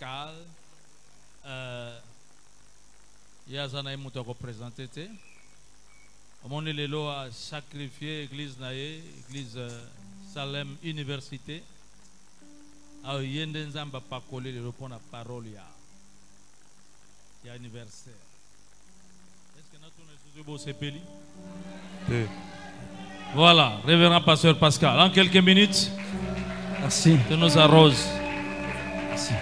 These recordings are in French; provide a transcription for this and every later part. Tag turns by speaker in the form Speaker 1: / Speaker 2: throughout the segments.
Speaker 1: Pascal. Il y a un qui représenté. Mon élélo a sacrifié l'église Naé, l'église Salem Université. Il y a des gens qui pas collé le repos la parole. Il y a anniversaire. Est-ce que notre sous peli? Voilà, révérend pasteur Pascal. En quelques minutes,
Speaker 2: merci.
Speaker 1: Tu nous arroses.
Speaker 2: Merci.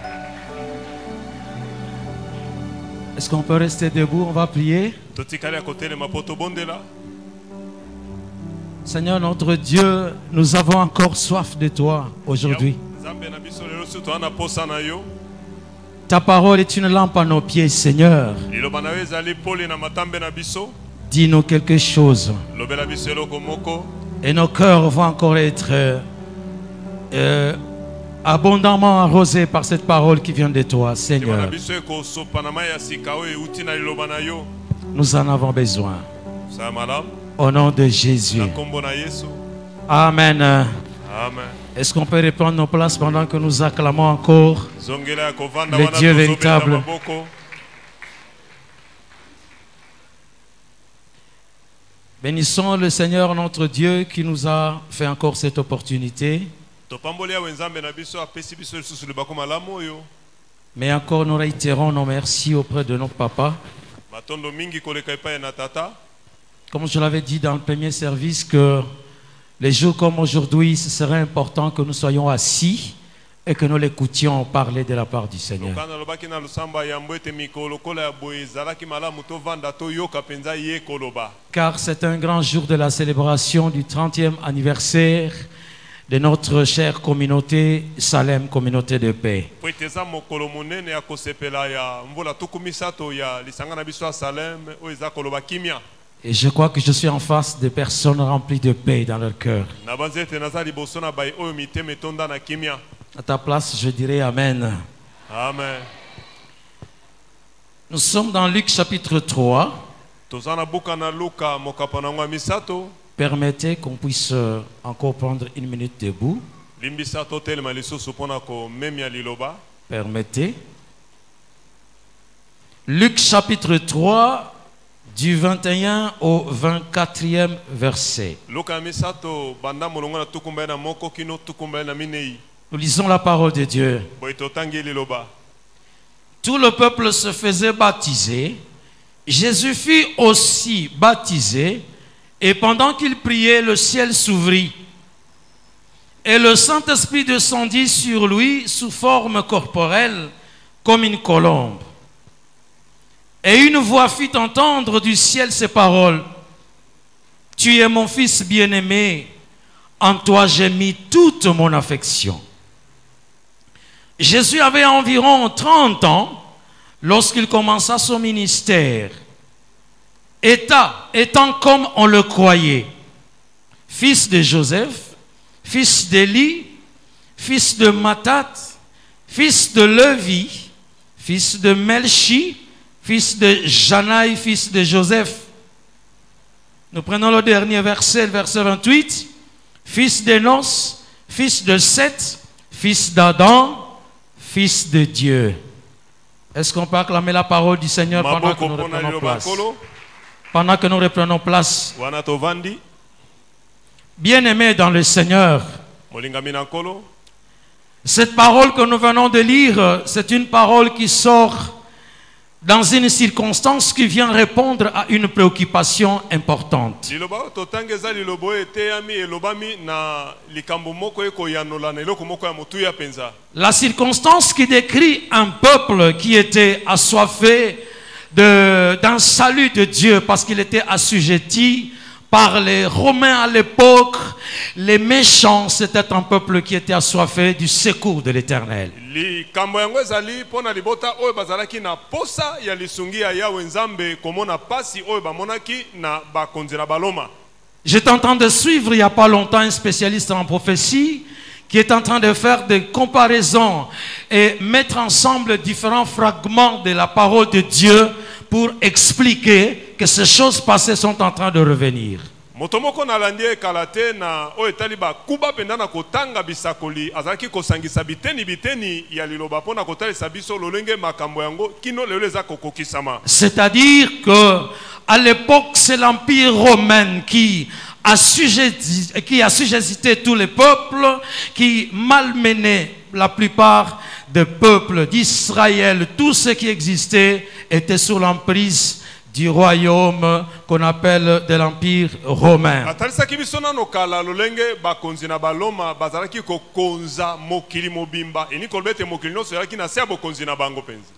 Speaker 2: Est-ce qu'on peut rester debout? On va prier. Seigneur notre Dieu, nous avons encore soif de toi aujourd'hui. Ta parole est une lampe à nos pieds, Seigneur. Dis-nous quelque chose. Et nos cœurs vont encore être abondamment arrosés par cette parole qui vient de toi, Seigneur. Nous en avons besoin. Au nom de Jésus. Amen.
Speaker 3: Amen.
Speaker 2: Est-ce qu'on peut reprendre nos places pendant que nous acclamons encore le Dieu véritable? Bénissons le Seigneur notre Dieu qui nous a fait encore cette opportunité. Mais encore nous réitérons nos merci auprès de notre papa. Comme je l'avais dit dans le premier service, que les jours comme aujourd'hui, ce serait important que nous soyons assis et que nous l'écoutions parler de la part du Seigneur. Car c'est un grand jour de la célébration du 30e anniversaire de notre chère communauté Salem, communauté de paix. Et je crois que je suis en face de personnes remplies de paix dans leur cœur. À ta place, je dirais Amen.
Speaker 3: Amen.
Speaker 2: Nous sommes dans Luc chapitre 3. Permettez qu'on puisse encore prendre une minute debout. Permettez. Luc chapitre 3. Du 21 au 24e verset. Nous lisons la parole de Dieu. Tout le peuple se faisait baptiser. Jésus fut aussi baptisé. Et pendant qu'il priait, le ciel s'ouvrit. Et le Saint-Esprit descendit sur lui sous forme corporelle comme une colombe. Et une voix fit entendre du ciel ces paroles. Tu es mon fils bien-aimé, en toi j'ai mis toute mon affection. Jésus avait environ 30 ans lorsqu'il commença son ministère. Étant comme on le croyait, fils de Joseph, fils d'Élie, fils de Matat, fils de Lévi, fils de Melchi, fils de Janaï, fils de Joseph. Nous prenons le dernier verset, le verset 28. Fils d'Énos, fils de Seth, fils d'Adam, fils de Dieu. Est-ce qu'on peut acclamer la parole du Seigneur pendant que nous reprenons place? Pendant que nous reprenons place. Bien-aimés dans le Seigneur, cette parole que nous venons de lire, c'est une parole qui sort dans une circonstance qui vient répondre à une préoccupation importante. La circonstance qui décrit un peuple qui était assoiffé d'un salut de Dieu parce qu'il était assujetti par les Romains à l'époque. Les méchants, c'était un peuple qui était assoiffé du secours de l'Éternel. J'étais en train de suivre il n'y a pas longtemps un spécialiste en prophétie qui est en train de faire des comparaisons et mettre ensemble différents fragments de la parole de Dieu pour expliquer que ces choses passées sont en train de revenir.
Speaker 3: motomoko na landie kalate na o etali ba kuba penda na kotanga bisakoli azaki kosangisa biteni ya liloba pona kotalisa biso lolenge makambo yango kino lelo eza kokokisama.
Speaker 2: C'est-à-dire que à l'époque c'est l'Empire romain qui assujettait tous les peuples, qui malmenait la plupart des peuples d'Israël. Tout ce qui existait était sous l'emprise du royaume qu'on appelle de l'Empire romain.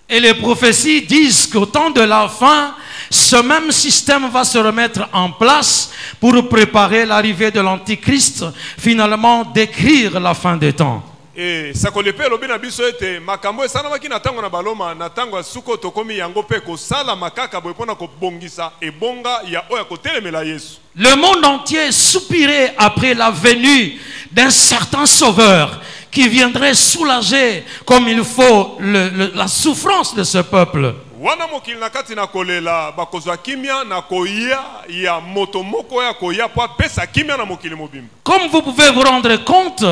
Speaker 2: Et les prophéties disent qu'au temps de la fin, ce même système va se remettre en place pour préparer l'arrivée de l'Antichrist, finalement décrire la fin des temps.
Speaker 3: Et ça kolepe lobi na biso ete makambo esanamaki na tango na baloma na tango suko tokomi yango pe ko sala makaka boye pona ko bongisa ebonga ya oya ko telemela Yesu.
Speaker 2: Le monde entier soupirait après la venue d'un certain sauveur qui viendrait soulager comme il faut la souffrance de ce peuple.
Speaker 3: Wana mokili na kati na kolela bakozwa kimia na koya ya moto moko ya koya po pesa kimia na mokili mobimba.
Speaker 2: Comme vous pouvez vous rendre compte,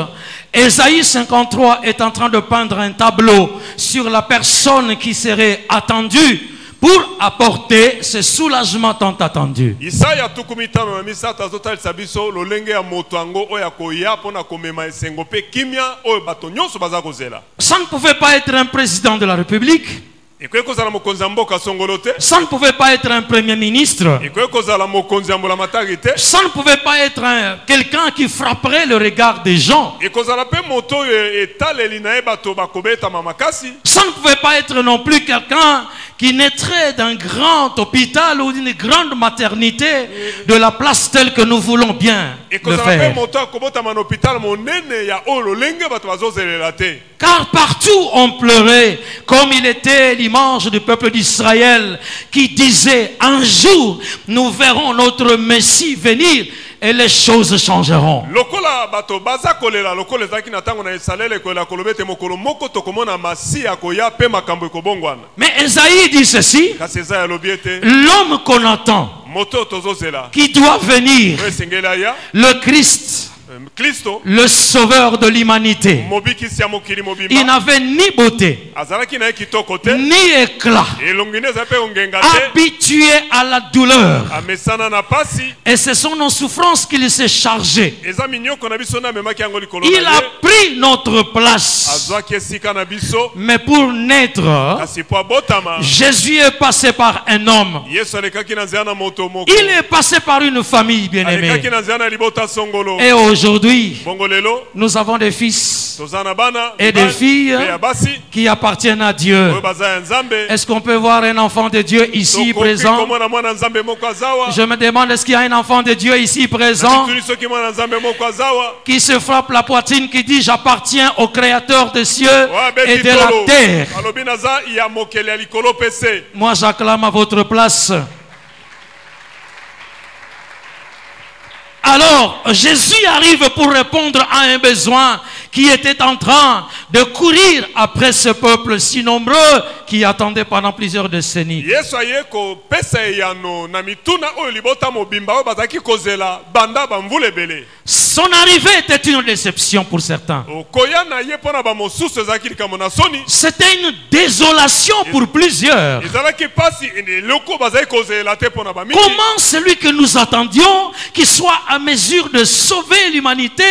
Speaker 2: Ésaïe 53 est en train de peindre un tableau sur la personne qui serait attendue pour apporter ce soulagement tant attendu.
Speaker 3: Isaya tukumitano na misata zotalisa biso lolenge ya moto ango oya koya pona komema esengo pe kimia oyo bato nyonso baza kozela.
Speaker 2: Ça ne pouvait pas être un président de la République. Ça ne pouvait pas être un premier ministre. Ça ne pouvait pas être quelqu'un qui frapperait le regard des gens. Ça ne pouvait pas être non plus quelqu'un qui naîtrait d'un grand hôpital ou d'une grande maternité de la place telle que nous voulons bien le faire. Car partout on pleurait, comme il était l'image du peuple d'Israël qui disait: un jour nous verrons notre Messie venir et les choses changeront. Mais Esaïe dit ceci: l'homme qu'on attend, qui doit venir, le Christ, le sauveur de l'humanité, il n'avait ni beauté ni éclat, habitué à la douleur, et ce sont nos souffrances qu'il s'est chargé. Il a pris notre place, mais pour naître, Jésus est passé par un homme, il est passé par une famille bien-aimée. Et aujourd'hui, nous avons des fils et des filles qui appartiennent à Dieu. Est-ce qu'on peut voir un enfant de Dieu ici présent? Je me demande, est-ce qu'il y a un enfant de Dieu ici présent qui se frappe la poitrine, qui dit: j'appartiens au Créateur des cieux et de la terre? Moi j'acclame à votre place. Alors, Jésus arrive pour répondre à un besoin qui était en train de courir après ce peuple si nombreux qui attendait pendant plusieurs décennies. Son arrivée était une déception pour certains. C'était une désolation pour plusieurs. Comment celui que nous attendions, qui soit à mesure de sauver l'humanité,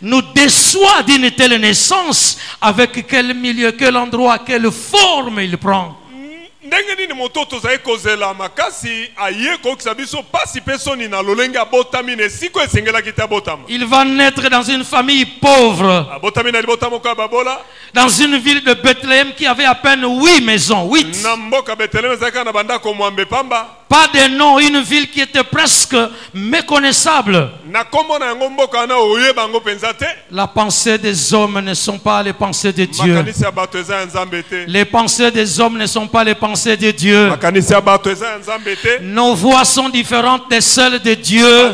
Speaker 2: nous déçoit d'une telle naissance? Avec quel milieu, quel endroit, quelle forme il prend? Il va naître dans une famille pauvre, dans une ville de Bethléem qui avait à peine 8 maisons, 8. Pas de nom, une ville qui était presque méconnaissable. La pensée des hommes ne sont pas les pensées de Dieu. Les pensées des hommes ne sont pas les pensées de Dieu. Nos voix sont différentes des celles de Dieu.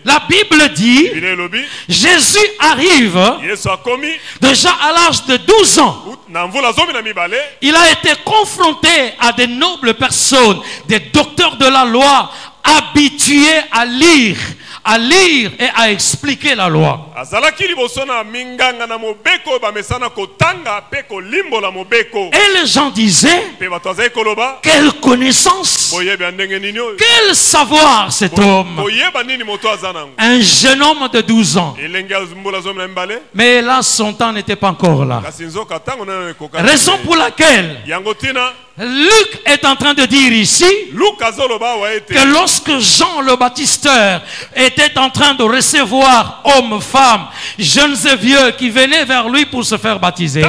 Speaker 2: La Bible dit: Jésus arrive déjà à l'âge de 12 ans. Il a été confronté à de nobles personnes, des docteurs de la loi, habitué à lire et à expliquer la loi. Et les gens disaient, quelle connaissance, quel savoir cet homme. Un jeune homme de 12 ans. Mais là, son temps n'était pas encore là. Raison pour laquelle Luc est en train de dire ici que lorsque Jean le Baptisteur était en train de recevoir hommes, femmes, jeunes et vieux qui venaient vers lui pour se faire baptiser,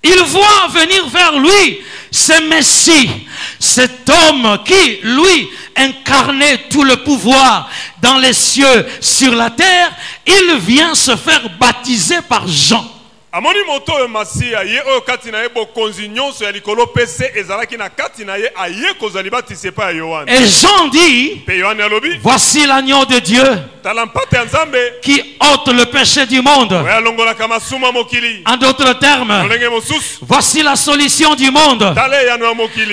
Speaker 2: il voit venir vers lui ce Messie, cet homme qui, lui, incarnait tout le pouvoir dans les cieux, sur la terre. Il vient se faire baptiser par Jean.
Speaker 3: Amoni moto yo masia ye oyo kati na ye bokonzi nyonso ya likolo pese ezalaki na kati na ye aye kozali batise pa Yohane.
Speaker 2: Et Jean dit, voici l'agneau de Dieu qui ôte le péché du monde. En d'autres termes, voici la solution du monde.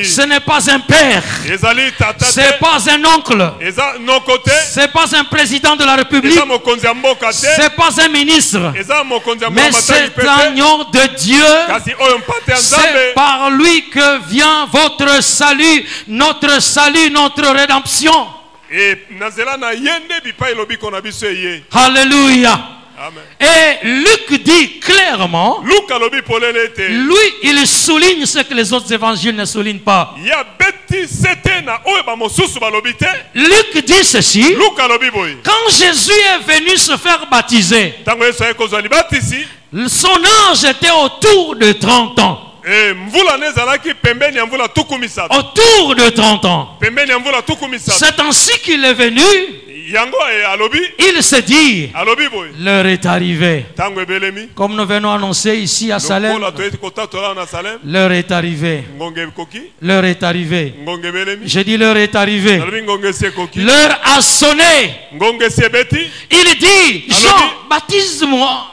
Speaker 2: Ce n'est pas un père, ce n'est pas un oncle, ce n'est pas un président de la République, ce n'est pas un ministre, mais c'est l'agneau de Dieu. C'est par lui que vient votre salut, notre rédemption. Alléluia. Et Luc dit clairement, lui il souligne ce que les autres évangiles ne soulignent pas. Luc dit ceci, quand Jésus est venu se faire baptiser, son âge était autour de 30 ans. Autour de 30 ans. C'est ainsi qu'il est venu. Il se dit, l'heure est arrivée. Comme nous venons annoncer ici à Salem, l'heure est arrivée. L'heure est arrivée. Je dis l'heure est arrivée. L'heure a sonné. Il dit, Jean, baptise-moi.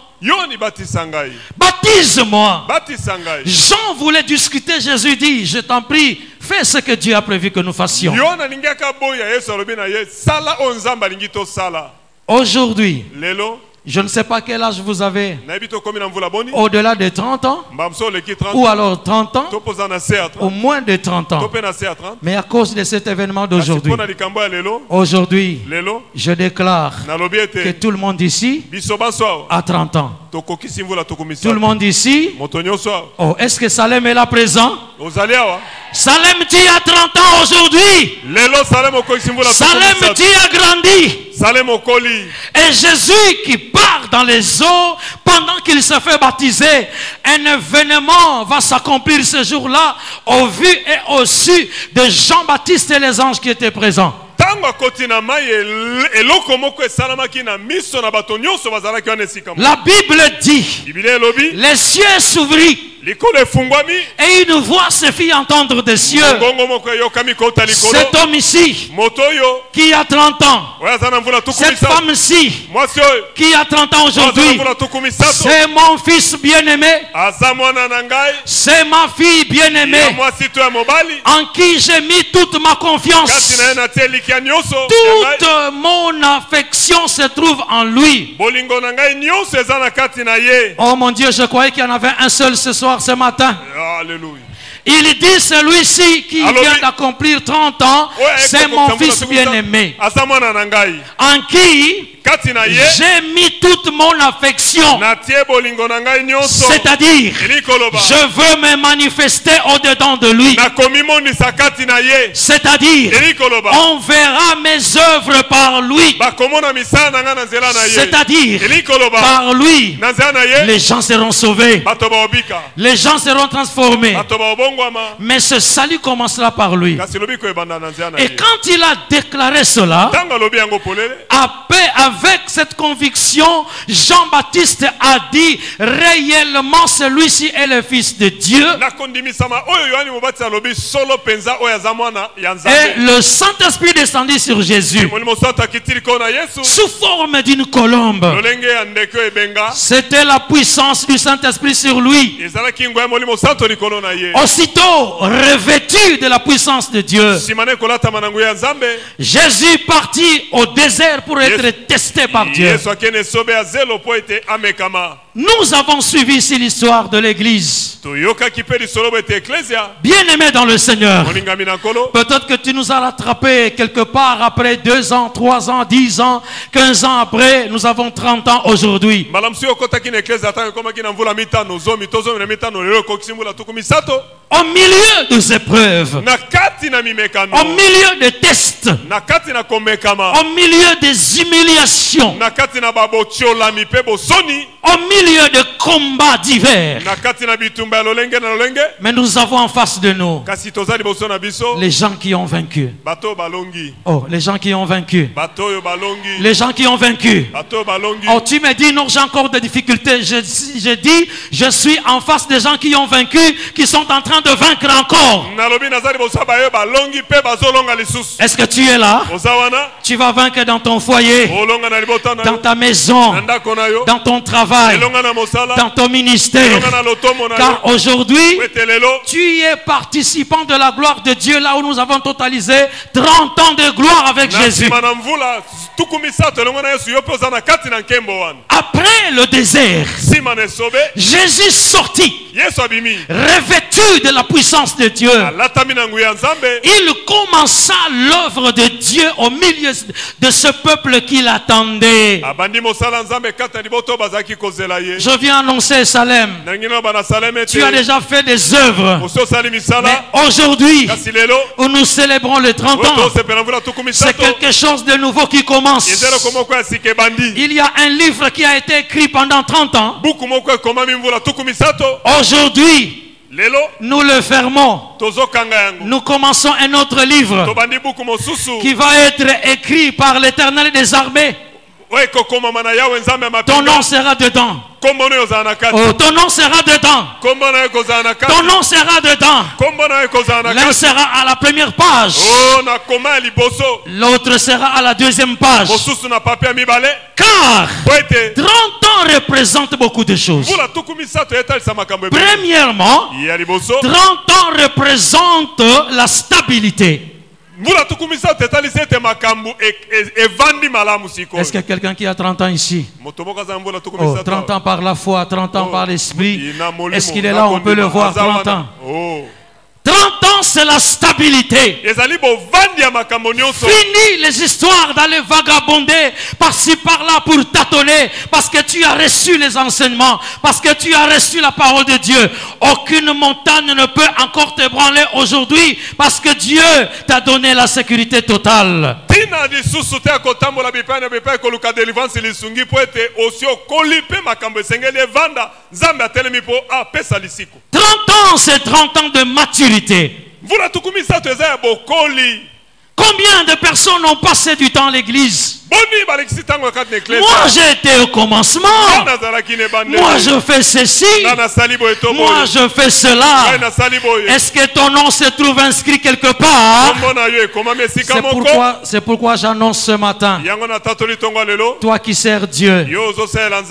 Speaker 2: Baptise-moi. Jean voulait discuter. Jésus dit, je t'en prie, fais ce que Dieu a prévu que nous fassions. Aujourd'hui, je ne sais pas quel âge vous avez, au-delà de 30 ans, ou alors 30 ans, au moins de 30 ans. Mais à cause de cet événement d'aujourd'hui, je déclare que tout le monde ici a 30 ans. Tout le monde ici, oh, est-ce que Salem est là présent? Salem dit à 30 ans aujourd'hui. Salem dit a grandi. Et Jésus qui part dans les eaux pendant qu'il se fait baptiser, un événement va s'accomplir ce jour-là au vu et au su de Jean-Baptiste et les anges qui étaient présents. La Bible dit, les cieux s'ouvrirent et une voix se fit entendre des cieux. Cet homme ici qui a 30 ans, cette femme-ci qui a 30 ans aujourd'hui, c'est mon fils bien-aimé, c'est ma fille bien-aimée en qui j'ai mis toute ma confiance. Toute mon affection se trouve en lui. Oh mon Dieu, je croyais qu'il y en avait un seul ce soir, ce matin.
Speaker 3: Alléluia.
Speaker 2: Il dit celui-ci qui vient d'accomplir 30 ans, c'est mon fils bien-aimé, en qui j'ai mis toute mon affection. C'est-à-dire, je veux me manifester au-dedans de lui. C'est-à-dire, on verra mes œuvres par lui. C'est-à-dire, par lui, les gens seront sauvés. Les gens seront transformés. Mais ce salut commencera par lui. Et quand il a déclaré cela, avec cette conviction, Jean-Baptiste a dit réellement celui-ci est le Fils de Dieu. Et le Saint-Esprit descendit sur Jésus sous forme d'une colombe. C'était la puissance du Saint-Esprit sur lui. Aussitôt revêtu de la puissance de Dieu, Jésus partit au désert pour être testé par Dieu. Nous avons suivi ici l'histoire de l'église. Bien-aimé dans le Seigneur, peut-être que tu nous as rattrapé quelque part après 2 ans, 3 ans, 10 ans, 15 ans après, nous avons 30 ans aujourd'hui. Au milieu des épreuves, au milieu des tests, au milieu des humiliations, au milieu de combats divers. Mais nous avons en face de nous les gens qui ont vaincu. Oh, les gens qui ont vaincu. Les gens qui ont vaincu. Oh, tu me dis non, j'ai encore des difficultés. Je dis, je suis en face des gens qui ont vaincu, qui sont en train de vaincre encore. Est-ce que tu es là? Tu vas vaincre dans ton foyer, dans ta maison, dans ton travail, dans ton ministère. Car aujourd'hui, tu es participant de la gloire de Dieu, là où nous avons totalisé 30 ans de gloire avec Jésus. Après le désert, Jésus sortit, revêtu de la puissance de Dieu. Il commença l'œuvre de Dieu au milieu de ce peuple qui l'attendait. Je viens annoncer Salem, tu as déjà fait des œuvres, mais aujourd'hui où nous célébrons les 30 ans, c'est quelque chose de nouveau qui commence. Il y a un livre qui a été écrit pendant 30 ans. Aujourd'hui, nous le fermons. Nous commençons un autre livre qui va être écrit par l'Éternel des armées. Ton nom sera dedans. Oh, ton nom sera dedans. Ton nom sera dedans. L'un sera à la première page, l'autre sera à la deuxième page. Car 30 ans représente beaucoup de choses. Premièrement, 30 ans représente la stabilité. Est-ce qu'il y a quelqu'un qui a 30 ans ici? Oh, 30 ans par la foi, 30 ans par l'esprit. Est-ce qu'il est là? On peut le voir. 30 ans. 30 ans, c'est la stabilité. Fini les histoires d'aller vagabonder par-ci par-là pour tâtonner, parce que tu as reçu les enseignements, parce que tu as reçu la parole de Dieu. Aucune montagne ne peut encore te branler aujourd'hui, parce que Dieu t'a donné la sécurité totale. 30 ans, c'est 30 ans de maturité. Combien de personnes ont passé du temps à l'église? Moi j'ai été au commencement. Moi je fais ceci. Moi je fais cela. Est-ce que ton nom se trouve inscrit quelque part? C'est pourquoi j'annonce ce matin. Toi qui sers Dieu,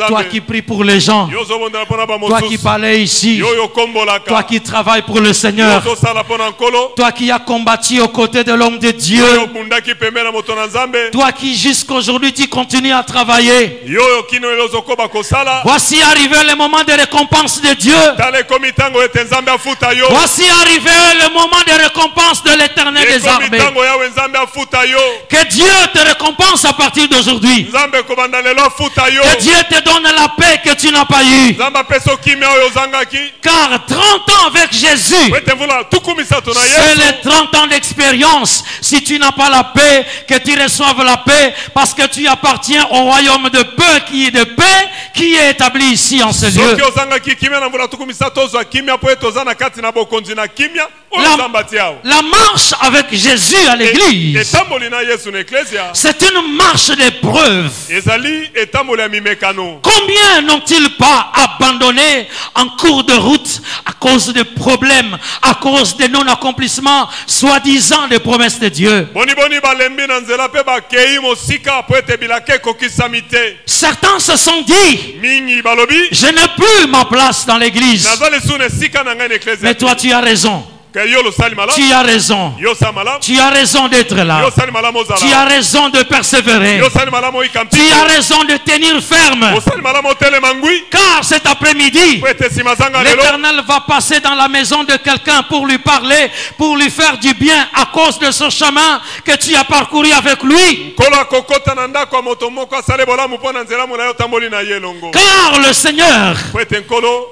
Speaker 2: toi qui pries pour les gens, toi qui parlais ici, toi qui travailles pour le Seigneur, toi qui as combattu aux côtés de l'homme de Dieu, toi qui jusqu'aujourd'hui tu continues à travailler. Voici arrivé le moment de récompense de Dieu. Voici arrivé le moment de récompense de l'Éternel des armées. Que Dieu te récompense à partir d'aujourd'hui. Que Dieu te donne la paix que tu n'as pas eue. Car 30 ans avec Jésus, c'est les 30 ans d'expérience. Si tu n'as pas la paix, que tu reçoives la paix, parce que tu appartiens au royaume de paix qui est établi ici en ce lieu.
Speaker 3: soki ozangaki kimia na mbula tukumisa tozwa kimia po etoza na kati na bokonzi na kimia oyo zambati yao.
Speaker 2: La marche avec Jésus à l'église,
Speaker 3: etamboli na Yesu na ecclesia
Speaker 2: c'est une marche d'épreuve.
Speaker 3: ezali etamboli ya mimekano.
Speaker 2: Combien n'ont-ils pas abandonné en cours de route à cause des problèmes, à cause des non-accomplissements, soi-disant des promesses de Dieu?
Speaker 3: Boni balembi na nzela pe bakei mosika po ete bilake kokisami te.
Speaker 2: Certains se sont dit,
Speaker 3: Mingi balobi
Speaker 2: je n'ai plus ma place dans l'église.
Speaker 3: nazali suna sika na ngai na ecclesia.
Speaker 2: Mais toi, tu as raison. Tu as raison. Tu as raison d'être là. Tu as raison de persévérer. Tu as raison de tenir ferme. Car cet après-midi, l'Éternel va passer dans la maison de quelqu'un pour lui parler, pour lui faire du bien à cause de ce chemin que tu as parcouru avec lui. Car le Seigneur,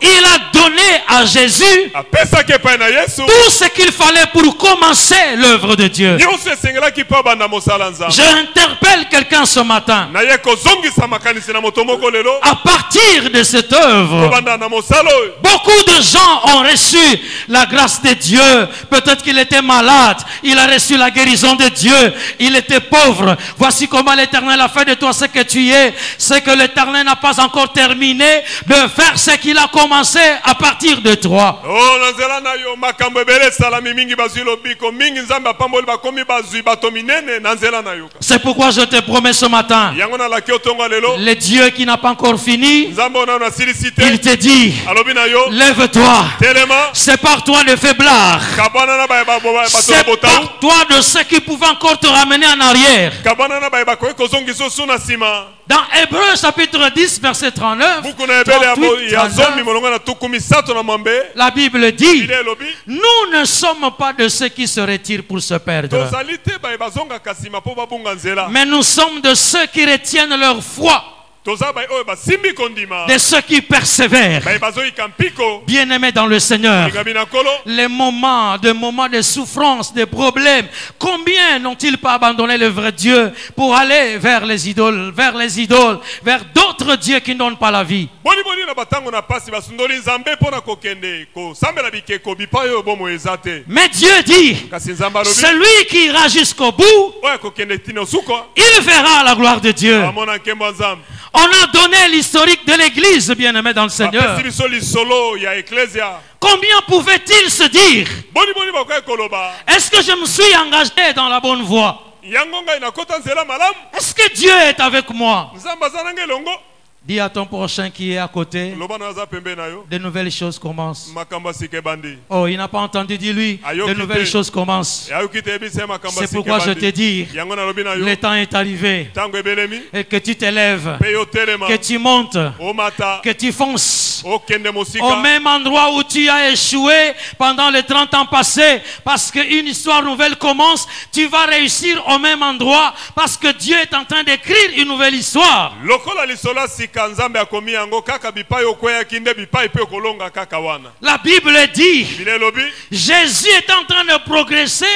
Speaker 2: il a donné à Jésus tout ce qu'il fallait pour commencer l'œuvre de Dieu. Je interpelle quelqu'un ce matin. À partir de cette œuvre, beaucoup de gens ont reçu la grâce de Dieu. Peut-être qu'il était malade, il a reçu la guérison de Dieu. Il était pauvre. Voici comment l'Éternel a fait de toi ce que tu es. C'est que l'Éternel n'a pas encore terminé de faire ce qu'il a commencé à partir de toi. C'est pourquoi je te promets ce matin, le Dieu qui n'a pas encore fini, il te dit, lève-toi, sépare-toi de faiblard, sépare-toi de ceux qui pouvaient encore te ramener en arrière. Dans Hébreux chapitre 10 verset 39, 38, 39, la Bible dit, nous ne sommes pas de ceux qui se retirent pour se perdre, mais nous sommes de ceux qui retiennent leur foi, de ceux qui persévèrent. Bien-aimés dans le Seigneur, les moments de souffrance, de problèmes, combien n'ont-ils pas abandonné le vrai Dieu pour aller vers les idoles, vers d'autres dieux qui ne donnent pas la vie? Mais Dieu dit, celui qui ira jusqu'au bout, il verra la gloire de Dieu. On a donné l'historique de l'église, bien-aimé dans le Seigneur. Combien pouvait-il se dire, est-ce que je me suis engagé dans la bonne voie? Est-ce que Dieu est avec moi? Dis à ton prochain qui est à côté, de nouvelles choses commencent. Oh, il n'a pas entendu, dis-lui, de nouvelles choses commencent. C'est pourquoi je te dis, le temps est arrivé, et que tu t'élèves, que tu montes, que tu fonces au même endroit où tu as échoué pendant les 30 ans passés, parce qu'une histoire nouvelle commence. Tu vas réussir au même endroit parce que Dieu est en train d'écrire une nouvelle histoire. La Bible dit, Jésus est en train de progresser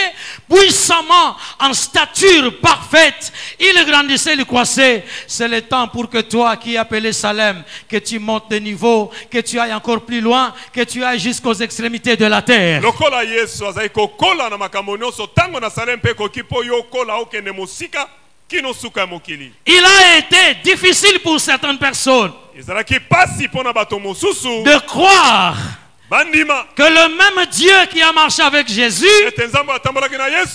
Speaker 2: puissamment en stature parfaite. Il grandissait, il croissait. C'est le temps pour que toi qui es appelé Salem, que tu montes de niveau, que tu ailles encore plus loin, que tu ailles jusqu'aux extrémités de la terre. Il a été difficile pour certaines personnes de croire que le même Dieu qui a marché avec Jésus,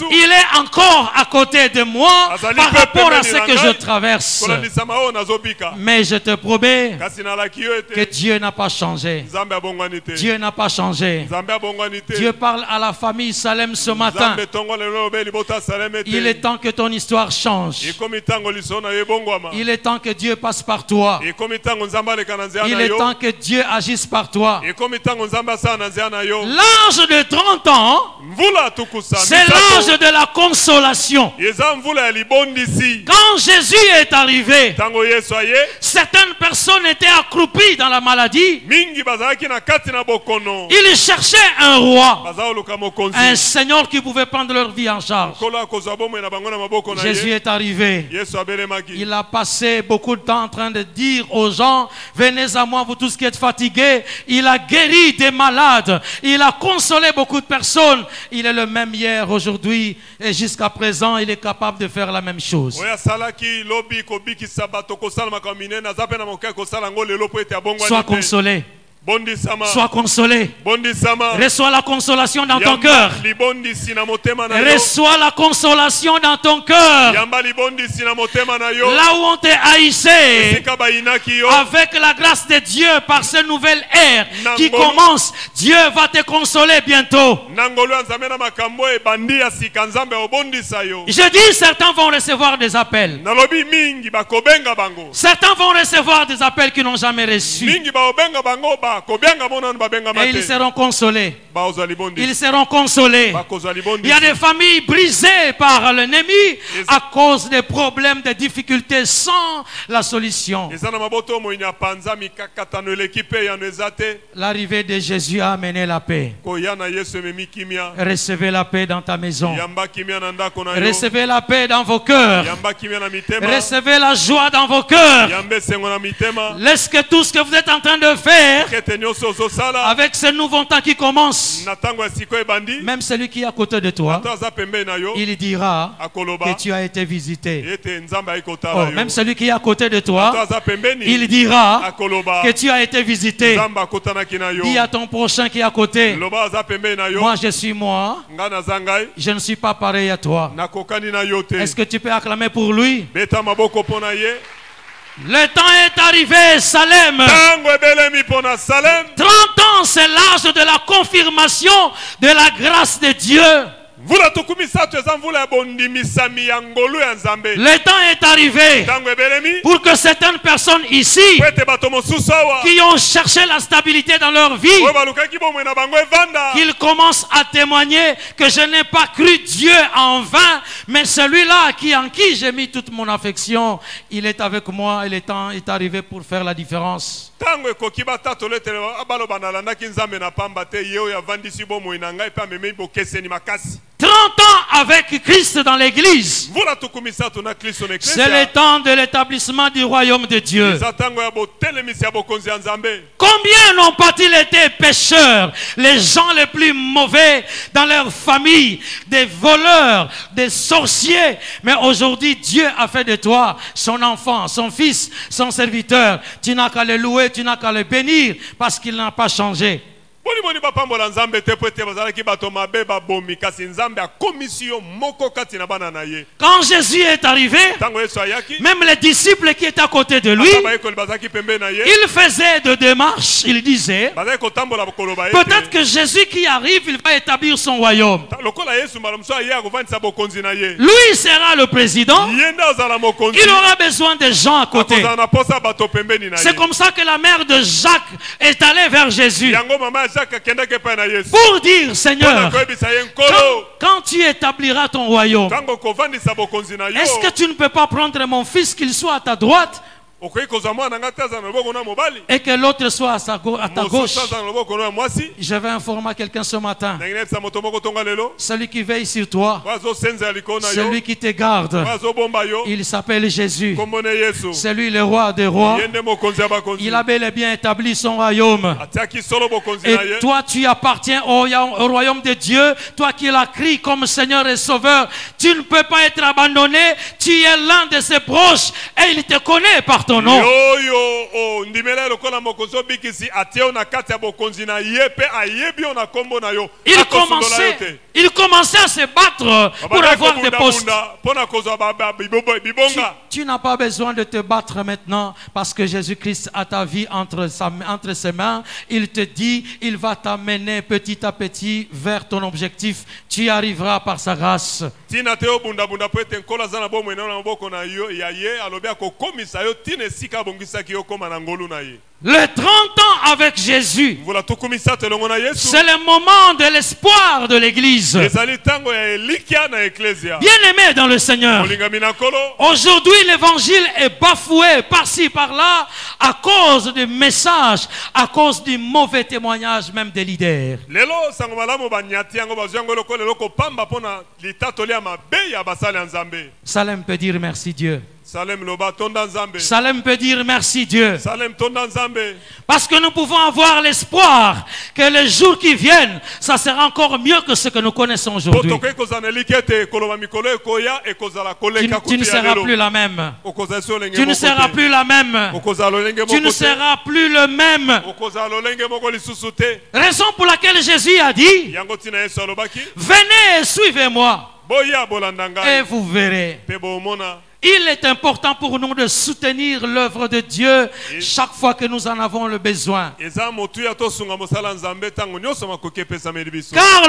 Speaker 2: il est encore à côté de moi par rapport à ce que je traverse. Mais je te promets que Dieu n'a pas changé. Dieu n'a pas changé. Dieu parle à la famille Salem ce matin. Il est temps que ton histoire change. Il est temps que Dieu passe par toi. Il est temps que Dieu agisse par toi. L'âge de 30 ans, c'est l'âge de la consolation. Quand Jésus est arrivé, certaines personnes étaient accroupies dans la maladie. Ils cherchaient un roi, un Seigneur qui pouvait prendre leur vie en charge. Jésus est arrivé. Il a passé beaucoup de temps en train de dire aux gens, venez à moi vous tous qui êtes fatigués. Il a guéri des malades. Il a consolé beaucoup de personnes. Il est le même hier, aujourd'hui et jusqu'à présent. Il est capable de faire la même chose. Sois consolé. Sois consolé. Reçois la consolation dans ton cœur. Reçois la consolation dans ton cœur. Là où on t'a haïssé, avec la grâce de Dieu, par ce nouvel ère qui commence, Dieu va te consoler bientôt. Je dis, certains vont recevoir des appels. Certains vont recevoir des appels qu'ils n'ont jamais reçus. Et ils seront consolés. Ils seront consolés. Il y a des familles brisées par l'ennemi à cause des problèmes, des difficultés sans la solution. L'arrivée de Jésus a amené la paix. Recevez la paix dans ta maison. Recevez la paix dans vos cœurs. Recevez la joie dans vos cœurs. Laisse que tout ce que vous êtes en train de faire avec ce nouveau temps qui commence, même celui qui est à côté de toi, il dira que tu as été visité. Oh, même celui qui est à côté de toi, il dira que tu as été visité. Dis à ton prochain qui est à côté, moi je suis moi, je ne suis pas pareil à toi. Est-ce que tu peux acclamer pour lui? Le temps est arrivé, Salem. 30 ans, c'est l'âge de la confirmation de la grâce de Dieu. Le temps est arrivé pour que certaines personnes ici qui ont cherché la stabilité dans leur vie, qu'ils commencent à témoigner que je n'ai pas cru Dieu en vain, mais celui-là en qui j'ai mis toute mon affection, il est avec moi et le temps est arrivé pour faire la différence. 30 ans avec Christ dans l'église. C'est le temps de l'établissement du royaume de Dieu. Combien n'ont pas-ils été pécheurs, les gens les plus mauvais dans leur famille, des voleurs, des sorciers. Mais aujourd'hui, Dieu a fait de toi son enfant, son fils, son serviteur. Tu n'as qu'à le louer, tu n'as qu'à le bénir parce qu'il n'a pas changé. Quand Jésus est arrivé, même les disciples qui étaient à côté de lui, ils faisaient de démarches. Ils disaient, peut-être que Jésus qui arrive, il va établir son royaume. Lui sera le président. Il aura besoin de gens à côté. C'est comme ça que la mère de Jacques est allée vers Jésus pour dire, Seigneur, quand tu établiras ton royaume, est-ce que tu ne peux pas prendre mon fils qu'il soit à ta droite et que l'autre soit à ta gauche? Je vais informer quelqu'un ce matin. Celui qui veille sur toi, celui qui te garde, il s'appelle Jésus. C'est lui le roi des rois. Il a bel et bien établi son royaume. Et toi tu appartiens au royaume de Dieu. Toi qui l'as crié comme Seigneur et Sauveur, tu ne peux pas être abandonné. Tu es l'un de ses proches et il te connaît par ton nom. Il commençait à se battre pour avoir des postes. Tu n'as pas besoin de te battre maintenant parce que Jésus-Christ a ta vie entre ses mains. Il te dit, il va t'amener petit à petit vers ton objectif. Tu y arriveras par sa grâce. Le 30 ans avec Jésus,
Speaker 3: mvula tukumi misato elongo na Yesu
Speaker 2: c'est le moment de l'espoir de l'église.
Speaker 3: ezali ntango ya elikia na eklesia.
Speaker 2: Bien-aimés dans le Seigneur,
Speaker 3: Molingami na Nkolo,
Speaker 2: aujourd'hui l'évangile est bafoué par-ci par-là à cause des messages, à cause du mauvais témoignage même des leaders.
Speaker 3: lelo sango malamu banyati yango bazwi yango eloko lelo kopamba mpona litatoli ya mabe ya basali ya Nzambe.
Speaker 2: Salem peut dire merci Dieu.
Speaker 3: Salem loba tonda Nzambe.
Speaker 2: Salem peut dire merci Dieu.
Speaker 3: Salem tonda Nzambe.
Speaker 2: Parce que nous pouvons avoir l'espoir que les jours qui viennent, ça sera encore mieux que ce que nous connaissons aujourd'hui. Tu ne seras plus la même. Tu ne seras plus la même. Tu ne seras plus le même. Raison pour laquelle Jésus a dit, venez et suivez-moi. Et vous verrez. Il est important pour nous de soutenir l'œuvre de Dieu chaque fois que nous en avons le besoin. Car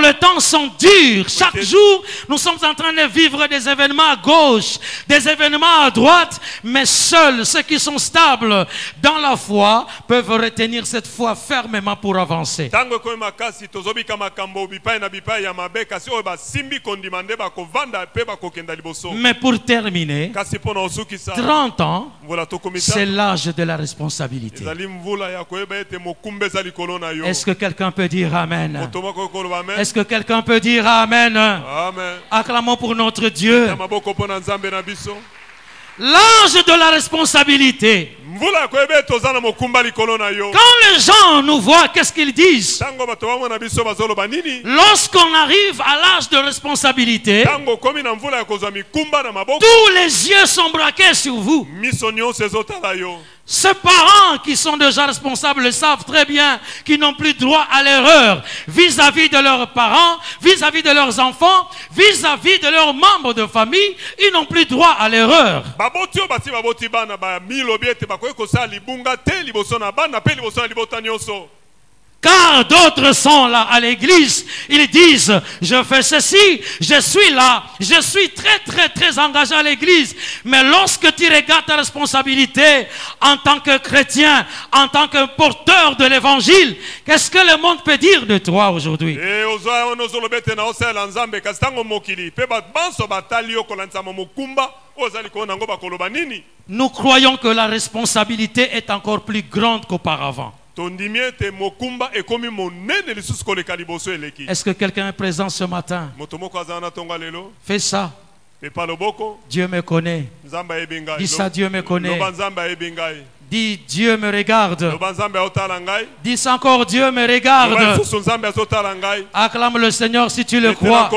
Speaker 2: le temps sont durs. Chaque jour, nous sommes en train de vivre des événements à gauche, des événements à droite, mais seuls ceux qui sont stables dans la foi peuvent retenir cette foi fermement pour avancer. Mais pour terminer, 30 ans, c'est l'âge de la responsabilité. Est-ce que quelqu'un peut dire Amen? Est-ce que quelqu'un peut dire Amen?
Speaker 3: Amen.
Speaker 2: Acclamons pour notre Dieu. L'âge de la responsabilité. Quand les gens nous voient, qu'est-ce qu'ils disent? Lorsqu'on arrive à l'âge de responsabilité, tous les yeux sont braqués sur vous. Ces parents qui sont déjà responsables le savent très bien qu'ils n'ont plus droit à l'erreur vis-à-vis de leurs parents, vis-à-vis de leurs enfants, vis-à-vis de leurs membres de famille. Ils n'ont plus droit à l'erreur. Car d'autres sont là à l'église, ils disent, je fais ceci, je suis là, je suis très engagé à l'église. Mais lorsque tu regardes ta responsabilité en tant que chrétien, en tant que porteur de l'évangile, qu'est-ce que le monde peut dire de toi aujourd'hui? Nous croyons que la responsabilité est encore plus grande qu'auparavant. Est-ce que quelqu'un est présent ce matin? Fais ça. Dieu me connaît. Dis ça, Dieu me connaît. Dis, Dieu me regarde. Dis ça encore, Dieu me regarde. Acclame le Seigneur si tu le crois.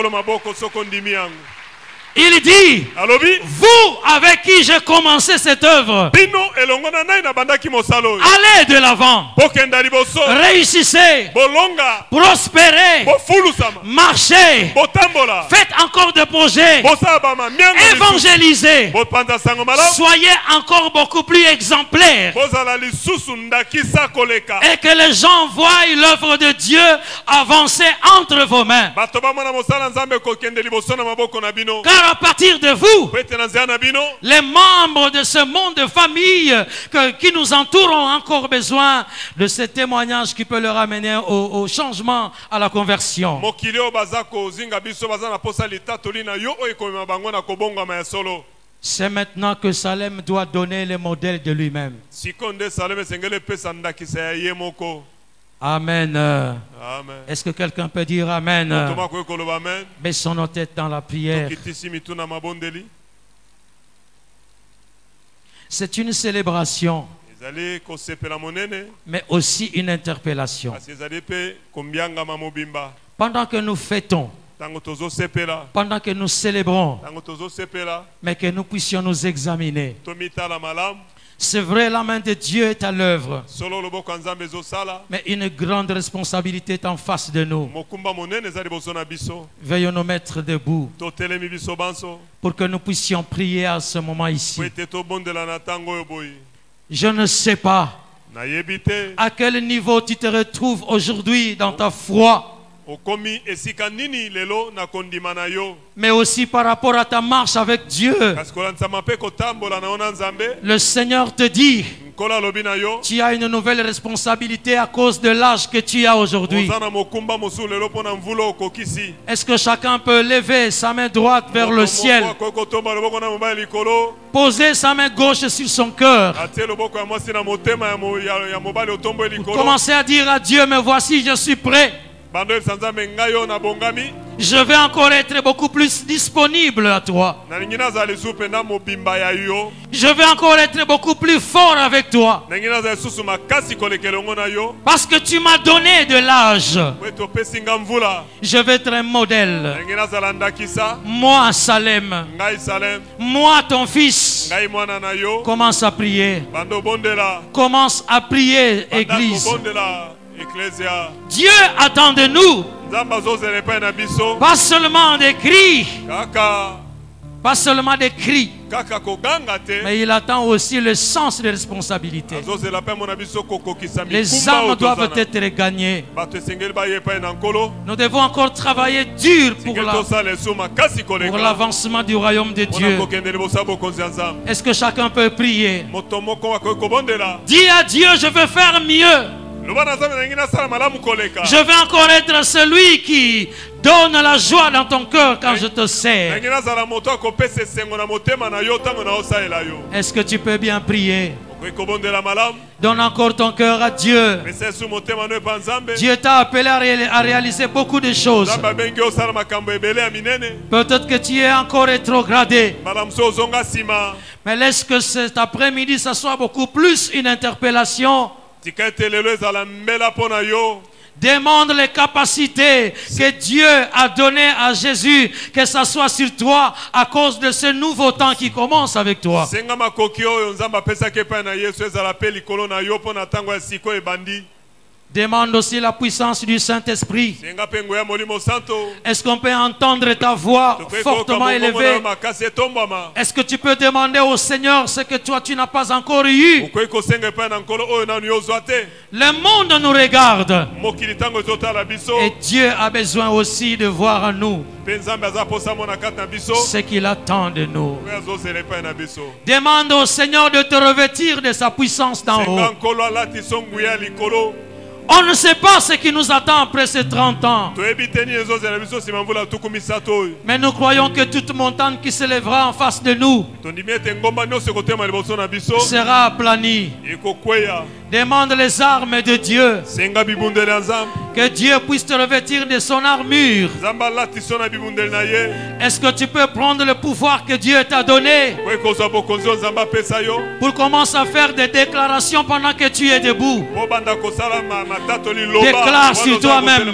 Speaker 2: Il dit, vous avec qui j'ai commencé cette œuvre, allez de l'avant, réussissez, prospérez, marchez, faites encore des projets, évangélisez, soyez encore beaucoup plus exemplaires, et que les gens voient l'œuvre de Dieu avancer entre vos mains. Car à partir de vous, les membres de ce monde de famille qui nous entourent ont encore besoin de ce témoignage qui peut leur amener au changement, à la conversion. C'est maintenant que Salem doit donner le modèle de lui-même. Amen. Amen. Est-ce que quelqu'un peut dire Amen? Baissons nos têtes dans la prière. C'est une célébration, mais aussi une interpellation. Pendant que nous fêtons, pendant que nous célébrons, mais que nous puissions nous examiner. C'est vrai, la main de Dieu est à l'œuvre, mais une grande responsabilité est en face de nous. Veuillons nous mettre debout pour que nous puissions prier à ce moment ici. Je ne sais pas à quel niveau tu te retrouves aujourd'hui dans ta foi.
Speaker 3: Okomi esika nini lelo na kondima na yo.
Speaker 2: mais aussi par rapport à ta marche avec Dieu.
Speaker 3: Kasi kolanzama pe kotambola na ona nzambe.
Speaker 2: Le Seigneur te dit,
Speaker 3: Nkola lobi na yo.
Speaker 2: tu as une nouvelle responsabilité à cause de l'âge que tu as aujourd'hui.
Speaker 3: Ozana mokumba mosu lelo pona mvulo okokisi.
Speaker 2: Est-ce que chacun peut lever sa main droite vers le ciel,
Speaker 3: Kokotomba loboko na mobali likolo.
Speaker 2: poser sa main gauche sur son cœur,
Speaker 3: Atie loboko ya mwasi na motema ya mobali otombo likolo.
Speaker 2: commencer à dire à Dieu, me voici, je suis prêt.
Speaker 3: Bando esanzambe ngayo na bongami.
Speaker 2: Je vais encore être beaucoup plus disponible à toi.
Speaker 3: Na lingina za lesu penda mobimba ya yo.
Speaker 2: Je vais encore être beaucoup plus fort avec toi.
Speaker 3: Na lingina za susu makasi kolekelongo na yo.
Speaker 2: Parce que tu m'as donné de l'âge.
Speaker 3: Weto pesinga mvula.
Speaker 2: Je vais être un modèle.
Speaker 3: Na lingina za landakisa.
Speaker 2: Moi, Salem.
Speaker 3: Ngai Salem.
Speaker 2: Moi, ton fils.
Speaker 3: Ngai mwana na yo.
Speaker 2: Commence à prier.
Speaker 3: Bando bondela.
Speaker 2: Commence à prier, Église.
Speaker 3: Bondela. Ecclesia.
Speaker 2: Dieu attend de nous.
Speaker 3: Nzamba zozele pa na biso.
Speaker 2: Pas seulement des cris.
Speaker 3: Kaka.
Speaker 2: Pas seulement des cris.
Speaker 3: Kaka koganga te.
Speaker 2: Mais il attend aussi le sens de responsabilité.
Speaker 3: Zozela pa na biso kokokisa mikumba.
Speaker 2: Les âmes doivent être gagnées.
Speaker 3: Bato esengeli ba ye pa na nkolo.
Speaker 2: Nous devons encore travailler dur pour l'avancement du royaume de Dieu. Est-ce que chacun peut prier? Dis à Dieu, je veux faire mieux. Je veux encore être celui qui donne la joie dans ton cœur quand je te sers. Est-ce que tu peux bien prier? Donne encore ton cœur à Dieu. Dieu t'a appelé à réaliser beaucoup de choses. Peut-être que tu es encore rétrogradé. Mais laisse que cet après-midi, ça soit beaucoup plus une interpellation. Demande les capacités que Dieu a données à Jésus, que ça soit sur toi à cause de ce nouveau temps qui commence avec toi. Demande aussi la puissance du Saint-Esprit. Est-ce qu'on peut entendre ta voix fortement élevée? Est-ce que tu peux demander au Seigneur ce que toi tu n'as pas encore eu? Le monde nous regarde. Et Dieu a besoin aussi de voir en nous ce qu'il attend de nous. Demande au Seigneur de te revêtir de sa puissance d'en haut. On ne sait pas ce qui nous attend après ces 30 ans. Mais nous croyons que toute montagne qui se lèvera en face de nous sera aplanie. Demande les armes de Dieu. Que Dieu puisse te revêtir de son armure. Est-ce que tu peux prendre le pouvoir que Dieu t'a donné pour commencer à faire des déclarations pendant que tu es debout? Déclare sur toi-même.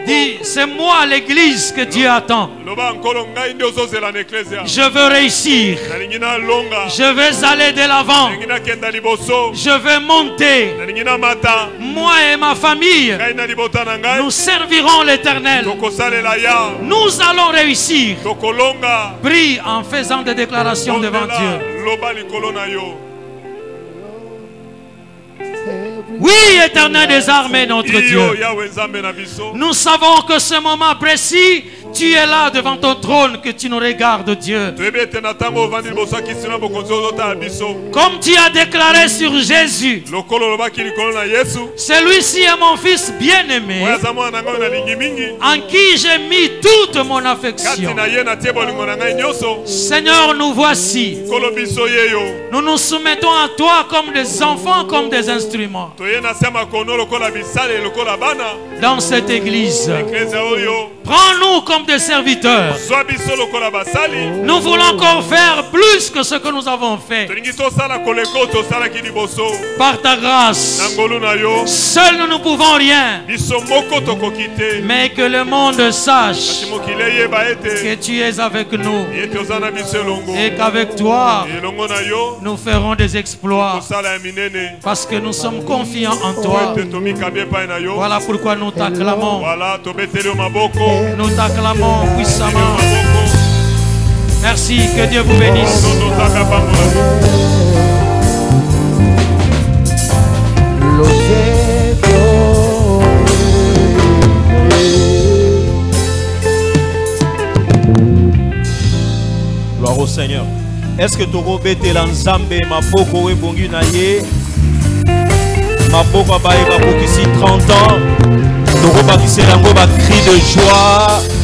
Speaker 2: Dis, c'est moi l'église que Dieu attend. Je veux réussir. Je vais aller de l'avant. Je vais monter. Moi et ma famille, nous servirons l'Éternel. Nous allons réussir. Prie en faisant des déclarations devant Dieu. Oui, Éternel des armées, notre Dieu. Nous savons que ce moment précis, tu es là devant ton trône, que tu nous regardes, Dieu. Comme tu as déclaré sur Jésus, celui-ci est mon fils bien-aimé, en qui j'ai mis toute mon affection. Seigneur, nous voici. Nous nous soumettons à toi comme des enfants, comme des instruments. Dans cette église, prends-nous comme des serviteurs. Nous voulons encore faire plus que ce que nous avons fait. Par ta grâce, seuls nous ne pouvons rien. Mais que le monde sache que tu es avec nous et qu'avec toi, nous ferons des exploits. Parce que nous sommes confiants en toi. Voilà pourquoi nous t'acclamons. Nous t'acclamons puissamment. Merci, que Dieu vous bénisse.
Speaker 4: Lo siento, maboko Seigneur. Est-ce que Toko betela nzambe maboko we bongi na ye? Maboko abaye bakokisi 30 ans. Toko bakisi yango ba cri de joie.